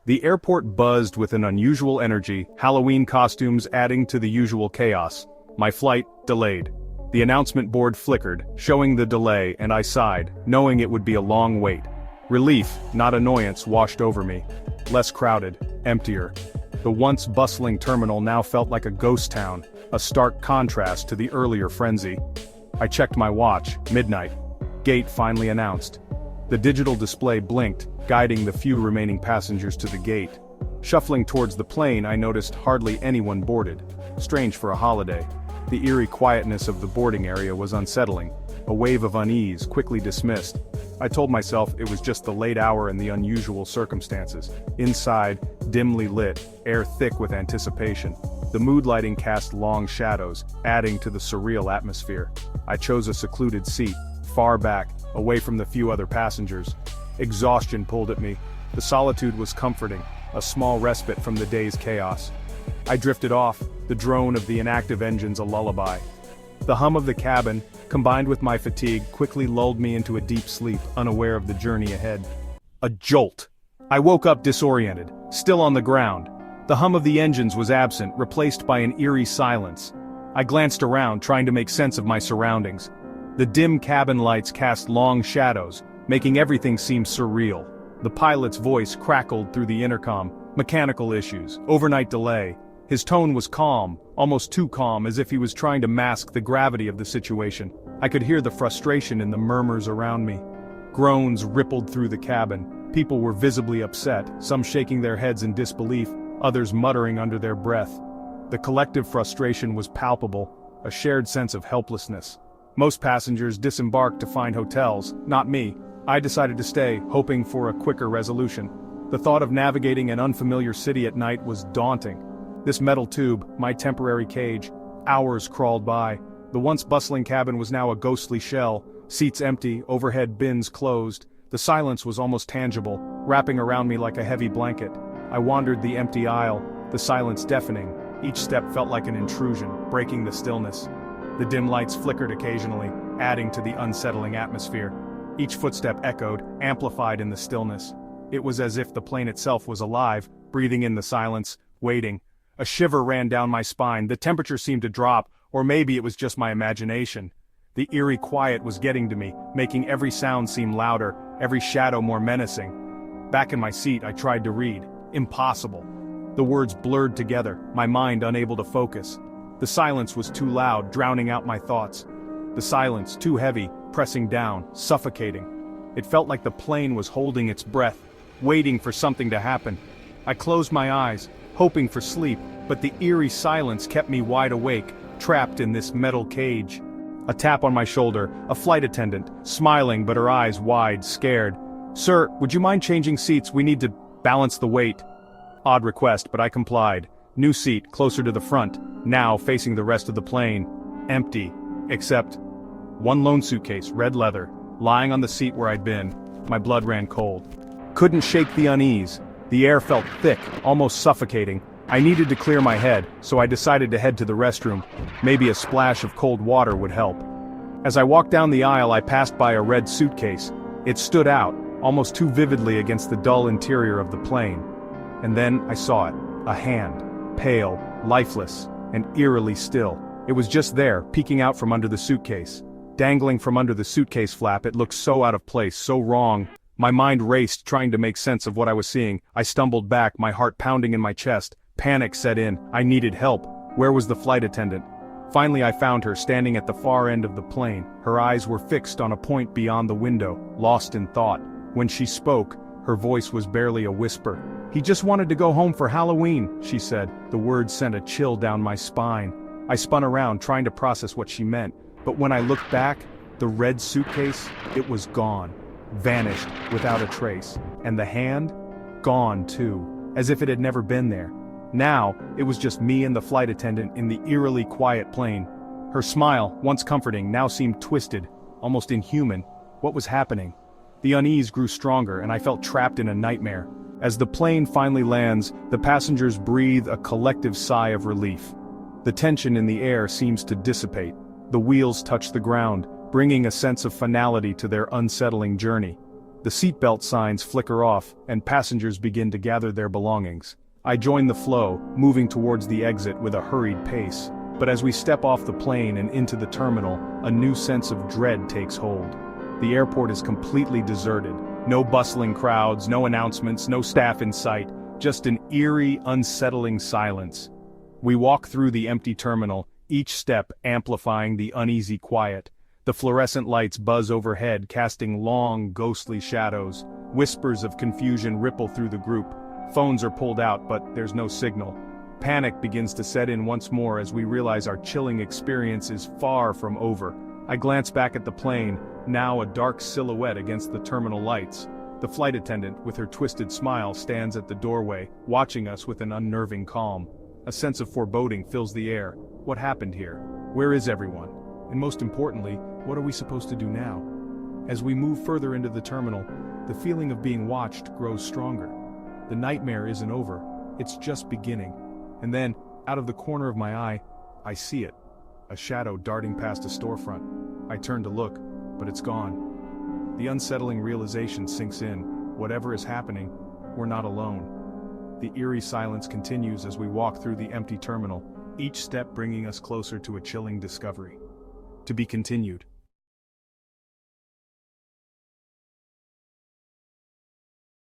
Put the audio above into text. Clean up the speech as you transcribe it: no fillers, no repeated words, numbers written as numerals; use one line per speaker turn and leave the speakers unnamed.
The airport buzzed with an unusual energy, Halloween costumes adding to the usual chaos. My flight, delayed. The announcement board flickered, showing the delay, and I sighed, knowing it would be a long wait. Relief, not annoyance, washed over me. Less crowded, emptier. The once bustling terminal now felt like a ghost town, a stark contrast to the earlier frenzy. I checked my watch, midnight. Gate finally announced. The digital display blinked, guiding the few remaining passengers to the gate. Shuffling towards the plane, I noticed hardly anyone boarded. Strange for a holiday. The eerie quietness of the boarding area was unsettling. A wave of unease, quickly dismissed. I told myself it was just the late hour and the unusual circumstances. Inside, dimly lit, air thick with anticipation. The mood lighting cast long shadows, adding to the surreal atmosphere. I chose a secluded seat, far back, away from the few other passengers. Exhaustion pulled at me. The solitude was comforting, a small respite from the day's chaos. I drifted off, the drone of the inactive engines a lullaby. The hum of the cabin, combined with my fatigue, quickly lulled me into a deep sleep, unaware of the journey ahead. A jolt. I woke up disoriented, still on the ground. The hum of the engines was absent, replaced by an eerie silence. I glanced around, trying to make sense of my surroundings. The dim cabin lights cast long shadows, making everything seem surreal. The pilot's voice crackled through the intercom. Mechanical issues, overnight delay. His tone was calm, almost too calm, as if he was trying to mask the gravity of the situation. I could hear the frustration in the murmurs around me. Groans rippled through the cabin. People were visibly upset, some shaking their heads in disbelief, others muttering under their breath. The collective frustration was palpable, a shared sense of helplessness. Most passengers disembarked to find hotels, not me. I decided to stay, hoping for a quicker resolution. The thought of navigating an unfamiliar city at night was daunting. This metal tube, my temporary cage. Hours crawled by. The once bustling cabin was now a ghostly shell, seats empty, overhead bins closed. The silence was almost tangible, wrapping around me like a heavy blanket. I wandered the empty aisle, the silence deafening. Each step felt like an intrusion, breaking the stillness. The dim lights flickered occasionally, adding to the unsettling atmosphere. Each footstep echoed, amplified in the stillness. It was as if the plane itself was alive, breathing in the silence, waiting. A shiver ran down my spine, the temperature seemed to drop, or maybe it was just my imagination. The eerie quiet was getting to me, making every sound seem louder, every shadow more menacing. Back in my seat, I tried to read. Impossible. The words blurred together, my mind unable to focus. The silence was too loud, drowning out my thoughts. The silence, too heavy, pressing down, suffocating. It felt like the plane was holding its breath, waiting for something to happen. I closed my eyes, hoping for sleep, but the eerie silence kept me wide awake, trapped in this metal cage. A tap on my shoulder, a flight attendant, smiling but her eyes wide, scared. "Sir, would you mind changing seats? We need to balance the weight." Odd request, but I complied. New seat, closer to the front, now facing the rest of the plane. Empty. Except one lone suitcase, red leather, lying on the seat where I'd been. My blood ran cold. Couldn't shake the unease. The air felt thick, almost suffocating. I needed to clear my head, so I decided to head to the restroom. Maybe a splash of cold water would help. As I walked down the aisle, I passed by a red suitcase. It stood out, almost too vividly against the dull interior of the plane. And then I saw it. A hand. Pale, lifeless, and eerily still. It was just there, peeking out from under the suitcase. Dangling from under the suitcase flap, it looked so out of place, so wrong. My mind raced, trying to make sense of what I was seeing. I stumbled back, my heart pounding in my chest. Panic set in. I needed help. Where was the flight attendant? Finally I found her, standing at the far end of the plane. Her eyes were fixed on a point beyond the window, lost in thought. When she spoke, her voice was barely a whisper. "He just wanted to go home for Halloween," she said. The words sent a chill down my spine. I spun around, trying to process what she meant. But when I looked back, the red suitcase, it was gone. Vanished, without a trace. And the hand? Gone too. As if it had never been there. Now, it was just me and the flight attendant in the eerily quiet plane. Her smile, once comforting, now seemed twisted, almost inhuman. What was happening? The unease grew stronger, and I felt trapped in a nightmare. As the plane finally lands, the passengers breathe a collective sigh of relief. The tension in the air seems to dissipate. The wheels touch the ground, bringing a sense of finality to their unsettling journey. The seatbelt signs flicker off, and passengers begin to gather their belongings. I join the flow, moving towards the exit with a hurried pace. But as we step off the plane and into the terminal, a new sense of dread takes hold. The airport is completely deserted. No bustling crowds, no announcements, no staff in sight, just an eerie, unsettling silence. We walk through the empty terminal, each step amplifying the uneasy quiet. The fluorescent lights buzz overhead, casting long, ghostly shadows. Whispers of confusion ripple through the group. Phones are pulled out, but there's no signal. Panic begins to set in once more as we realize our chilling experience is far from over. I glance back at the plane, now a dark silhouette against the terminal lights. The flight attendant, with her twisted smile, stands at the doorway, watching us with an unnerving calm. A sense of foreboding fills the air. What happened here? Where is everyone? And most importantly, what are we supposed to do now? As we move further into the terminal, the feeling of being watched grows stronger. The nightmare isn't over, it's just beginning. And then, out of the corner of my eye, I see it. A shadow darting past a storefront. I turn to look, but it's gone. The unsettling realization sinks in. Whatever is happening, we're not alone. The eerie silence continues as we walk through the empty terminal, each step bringing us closer to a chilling discovery. To be continued.